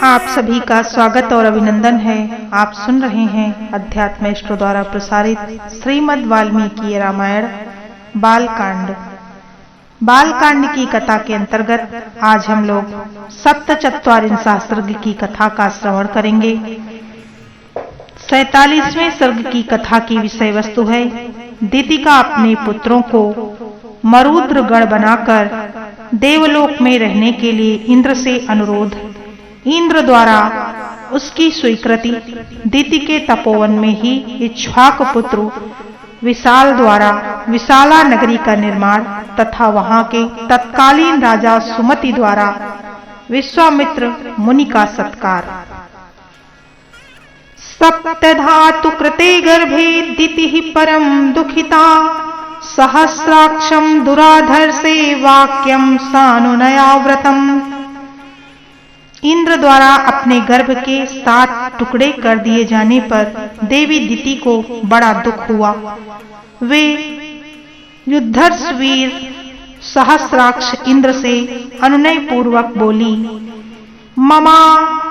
आप सभी का स्वागत और अभिनंदन है। आप सुन रहे हैं अध्यात्म एस्ट्रो द्वारा प्रसारित श्रीमद् वाल्मीकि रामायण बालकांड। बालकांड की कथा के अंतर्गत आज हम लोग सप्तचत्वारिंशः सर्ग की कथा का श्रवण करेंगे। 47वें सर्ग की कथा की विषय वस्तु है दीतिका अपने पुत्रों को मरुद्र गण बनाकर देवलोक में रहने के लिए इंद्र से अनुरोध। इंद्र द्वारा उसकी स्वीकृति। दीति के तपोवन में ही इक्ष्वाक पुत्र विशाल द्वारा विशाला नगरी का निर्माण तथा वहां के तत्कालीन राजा सुमति द्वारा विश्वामित्र मुनि का सत्कार। सप्तधातु कृते गर्भे दिति परम दुखिता सहस्राक्षम दुराधर से वाक्यम सानुनयाव्रतम। इंद्र द्वारा अपने गर्भ के 7 टुकड़े कर दिए जाने पर देवी दिति को बड़ा दुख हुआ। वे युद्धर्षवीर सहस्राक्ष इंद्र से अनुनय पूर्वक बोली, ममा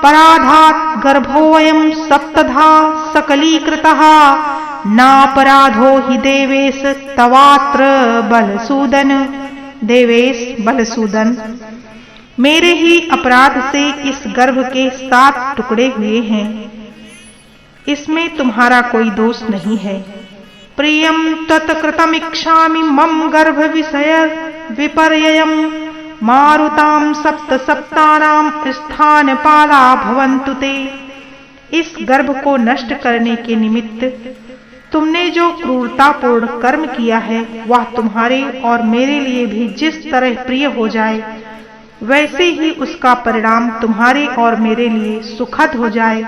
पराधात गर्भोऽयं सप्तधा सकलीकृतः नापराधो हि देवेश तवात्र बलसूदन। देवेश बलसूदन, मेरे ही अपराध से इस गर्भ के 7 टुकड़े हुए हैं, इसमें तुम्हारा कोई दोष नहीं है। प्रियम तत्कृतमिच्छामि मम गर्भ विषय विपर्ययम् मारुतां सप्त सप्तानां स्थानपाला भवन्तु ते। इस गर्भ को नष्ट करने के निमित्त तुमने जो क्रूरतापूर्ण कर्म किया है वह तुम्हारे और मेरे लिए भी जिस तरह प्रिय हो जाए वैसे ही उसका परिणाम तुम्हारे और मेरे लिए सुखद हो जाए,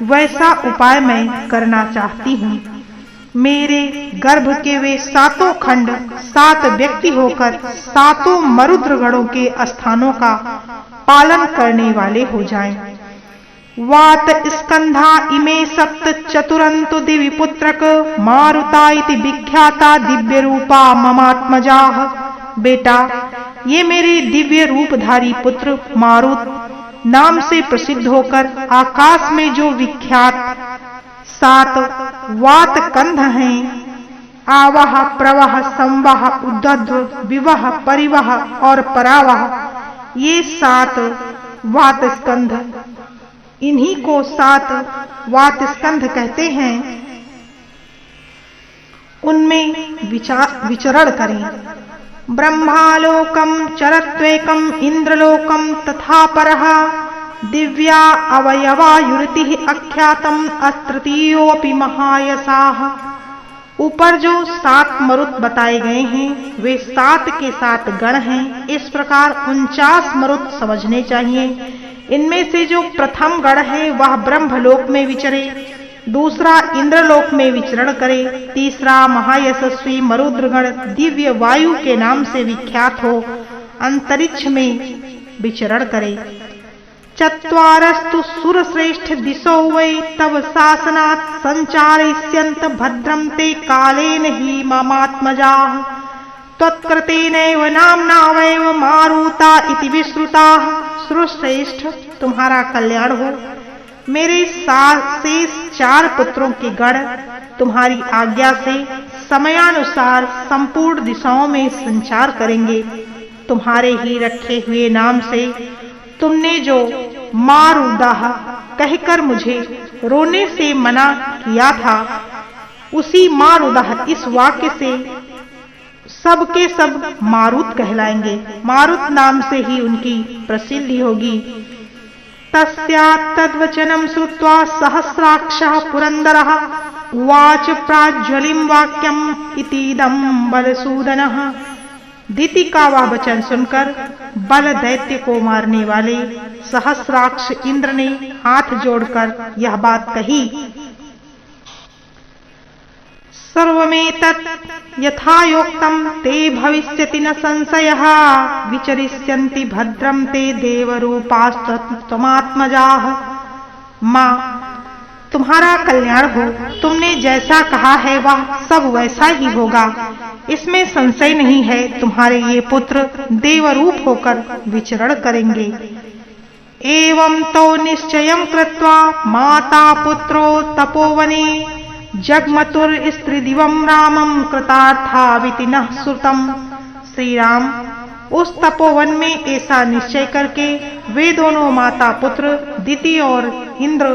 वैसा उपाय मैं करना चाहती हूँ। मेरे गर्भ के वे 7 खंड 7 व्यक्ति होकर 7 मरुद्र गणों के स्थानों का पालन करने वाले हो जाएं। वात स्कंधा इमे सप्त चतुरंतो दिवि पुत्रक मारुता इति विख्याता दिव्य रूपा ममात्मजाः। बेटा, ये मेरे दिव्य रूपधारी पुत्र मारुत नाम से प्रसिद्ध होकर आकाश में जो विख्यात 7 वात कंध हैं, आवह प्रवह संवह उद्धव विवह परिवह और परावह, ये 7 वात स्कंध, इन्हीं को 7 वात स्कंध कहते हैं। उनमें विचरण करें। ब्रह्मालोकम चरत्वेकम इंद्रलोकम तथा परः दिव्या अवयवायुरिति अख्यातम अतृतीयोऽपि महायशाः। ऊपर जो 7 मरुत बताए गए हैं वे 7 के 7 गण हैं। इस प्रकार 49 मरुत समझने चाहिए। इनमें से जो प्रथम गण है वह ब्रह्मलोक में विचरे, दूसरा इंद्रलोक में विचरण करे, तीसरा महायशस्वी मरुद्रगण दिव्य वायु के नाम से विख्यात हो अंतरिक्ष में विचरण करे। चत्वारस्तु सुरश्रेष्ठ दिशो वै तव शासनात् संचारयिष्यन्त भद्रं ते कालेन हि ममात्मजाः। त्वत्कृतेनैव नाम्ना वैव मारुता इति विश्रुताः। सुरश्रेष्ठ, तुम्हारा कल्याण हो। मेरे शेष 4 पुत्रों के गण तुम्हारी आज्ञा से समयानुसार संपूर्ण दिशाओं में संचार करेंगे। तुम्हारे ही रखे हुए नाम से तुमने जो मारुदाह कहकर मुझे रोने से मना किया था, उसी मारुदाह इस वाक्य से सब के सब मारुत कहलाएंगे। मारुत नाम से ही उनकी प्रसिद्धि होगी। तस्यात्तद्वचनं श्रुत्वा सहस्राक्षः पुरन्दरः उवाच प्राज्वलिं वाक्यम् इतीदं बलसूदनः। दिति का वह वचन सुनकर बल दैत्य को मारने वाले सहस्राक्ष इंद्र ने हाथ जोड़कर यह बात कही, सर्वमेतत् यथायोक्तं ते भविष्यति न संशयः विचरिष्यन्ति भद्रं ते देवरूपास्तमात्मजाः। माँ, तुम्हारा कल्याण हो। तुमने जैसा कहा है वह सब वैसा ही होगा, इसमें संशय नहीं है। तुम्हारे ये पुत्र देवरूप होकर विचरण करेंगे। एवं तो निश्चयं कृत्वा माता पुत्रो तपोवने जगमतुर स्त्रीदिवं रामं कृतार्थाविति नः श्रुतम्। श्री राम उस तपोवन में ऐसा निश्चय करके वे दोनों माता पुत्र दिति और इंद्र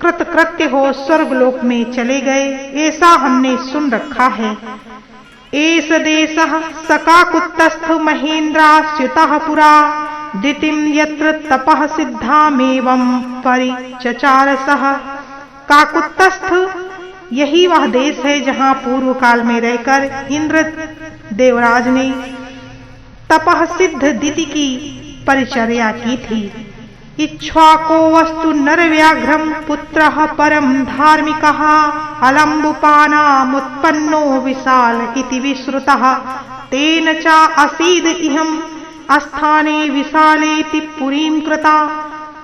कृतकृत्य हो स्वर्गलोक में चले गए, ऐसा हमने सुन रखा है। एष देशः सकाकुत्स्थ महेन्द्रास्युतः पुरा दितिं यत्र तपः सिद्धामेवं परिचचार सः। काकुत्स्थ यही वह देश है जहाँ पूर्व काल में रहकर इंद्र देवराज ने तपः सिद्ध दिति की परिचर्या की थी। इक्ष्वाको वस्तु नरव्याघ्रं पुत्रः परम धार्मिकः अलम्बुपानामुत्पन्नो विशाल इति विश्रुतः तेन च असीद इहं स्थाने विशालेति पुरीं कृता।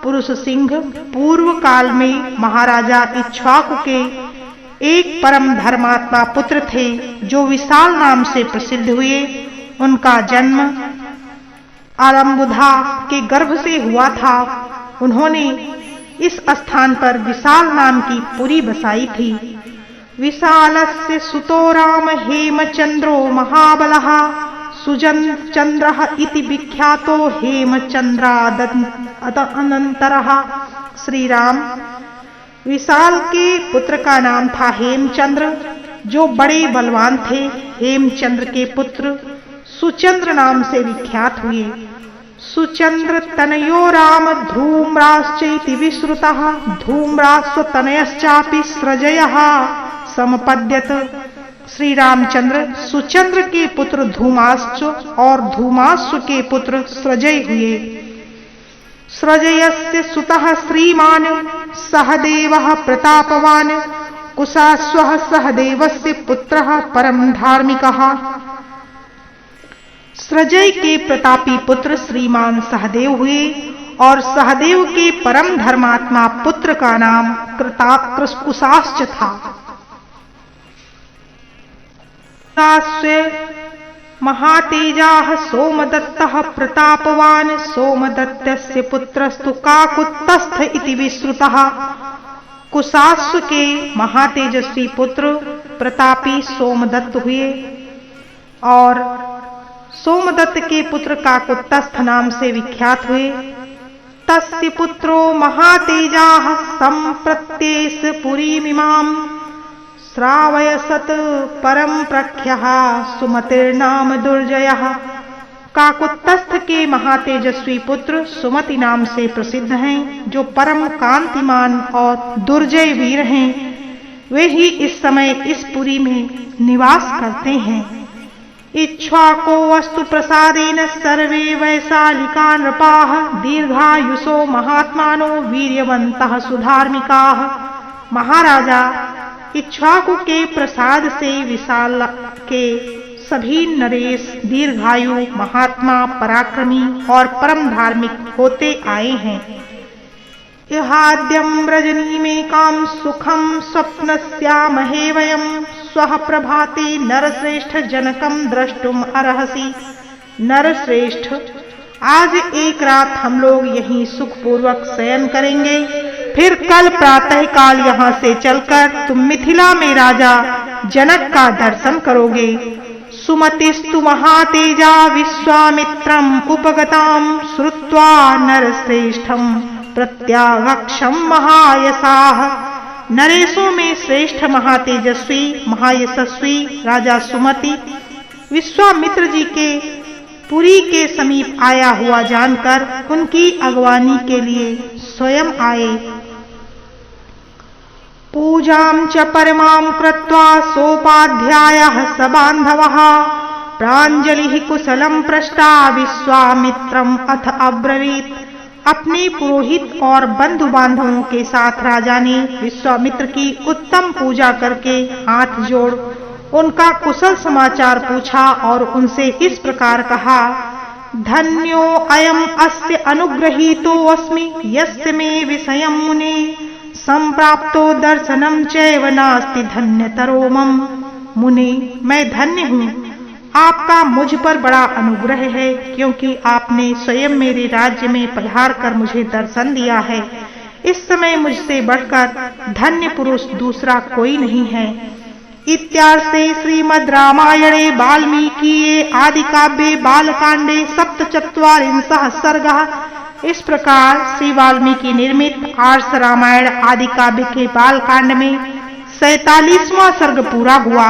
पुरुष सिंह पूर्व काल में महाराजा इक्ष्वाकु के एक परम धर्मात्मा पुत्र थे जो विशाल नाम से प्रसिद्ध हुए। उनका जन्म आरंबुधा के गर्भ से हुआ था। उन्होंने इस स्थान पर विशाल नाम की पुरी बसाई थी। विशालस्य सुतो राम हेमचंद्रो महाबलः सुचंद्रः इति विख्यातो हेमचंद्राद अनंतरः। श्री राम विशाल के पुत्र का नाम था हेमचंद्र, जो बड़े बलवान थे। हेमचंद्र के पुत्र सुचंद्र नाम से विख्यात हुए। सुचंद्र तनयो राम धूम्राश्चैति विश्रुतः धूम्रास्वतनयश्चापि सृजयः समपद्यत। श्री रामचंद्र सुचंद्र के पुत्र धूमाश्च और धूमाश्व के पुत्र सृजय हुए। सृजयस्य सुतः श्रीमान सहदेवः प्रतापवान कुशाश्वः सहदेवस्य पुत्रः परम धार्मिकः। सृजय के प्रतापी पुत्र श्रीमान सहदेव हुए और सहदेव के परम धर्मात्मा पुत्र का नाम कुशाश्च था। महातेजाः सोमदत्तः प्रतापवान सोमदत्तस्य पुत्रस्तु काकुत्स्थ इति विश्रुतः। कुशाश्व के महातेजस्वी पुत्र प्रतापी सोमदत्त हुए और सोमदत्त के पुत्र काकुत्स्थ नाम से विख्यात हुए। तस्य पुत्रो महातेजाः संप्रत्येष पुरीमिमां श्रावयसत परम प्रख्यः सुमतिर्नाम दुर्जयः। काकुत्स्थ के महातेजस्वी पुत्र सुमति नाम से प्रसिद्ध हैं, जो परम कांतिमान और दुर्जय वीर हैं। वे ही इस समय इस पुरी में निवास करते हैं। इक्ष्वाको वस्तु प्रसादेन सर्वे वैशालिका नृपाः दीर्घायुषो महात्मानो वीर्यवन्तः सुधार्मिकाः। महाराजा इक्ष्वाकु के प्रसाद से विशाल के सभी नरेश दीर्घायु महात्मा पराक्रमी और परम धार्मिक होते आए हैं। इहाद्यं रजनीमेकां सुखं स्वप्नस्यामहे वयं स्वः प्रभाते नरश्रेष्ठ जनकं द्रष्टुम अर्हसि। नरश्रेष्ठ, आज एक रात हम लोग यहीं सुखपूर्वक शयन करेंगे, फिर कल प्रातः काल यहाँ से चलकर तुम मिथिला में राजा जनक का दर्शन करोगे। सुमतिस्तु महातेजा विश्वामित्रम् उपगतां श्रुत्वा नरश्रेष्ठं प्रत्यागक्षं महायशाः। नरेशों में श्रेष्ठ महातेजस्वी महायशस्वी राजा सुमति विश्वामित्र जी के पुरी के समीप आया हुआ जानकर उनकी अगवानी के लिए स्वयं आए। पूजां च परमां कृत्वा सोपाध्यायः स बान्धवः प्राञ्जलिः कुशलं पृष्टा विश्वामित्रम् अथ अब्रवीत्। अपने पुरोहित और बंधु बांधवों के साथ राजा ने विश्वामित्र की उत्तम पूजा करके हाथ जोड़ उनका कुशल समाचार पूछा और उनसे इस प्रकार कहा। धन्यो अयम् अस्य अनुग्रहीतो अस्मि यस्य मे विषयं मुने संप्राप्तो दर्शनं चैव नास्ति धन्यतरो मम। मुने, मैं धन्य हूँ, आपका मुझ पर बड़ा अनुग्रह है, क्योंकि आपने स्वयं मेरे राज्य में पधार कर मुझे दर्शन दिया है। इस समय मुझसे बढ़कर धन्य पुरुष दूसरा कोई नहीं है। इत्यार्थे श्रीमद् रामायणे वाल्मीकिये आदि काव्ये बालकांडे सप्तचत्वारिंशः सर्गः। इस प्रकार श्री वाल्मीकि निर्मित आर्ष रामायण आदि काव्य के बालकांड में 47वां सर्ग पूरा हुआ।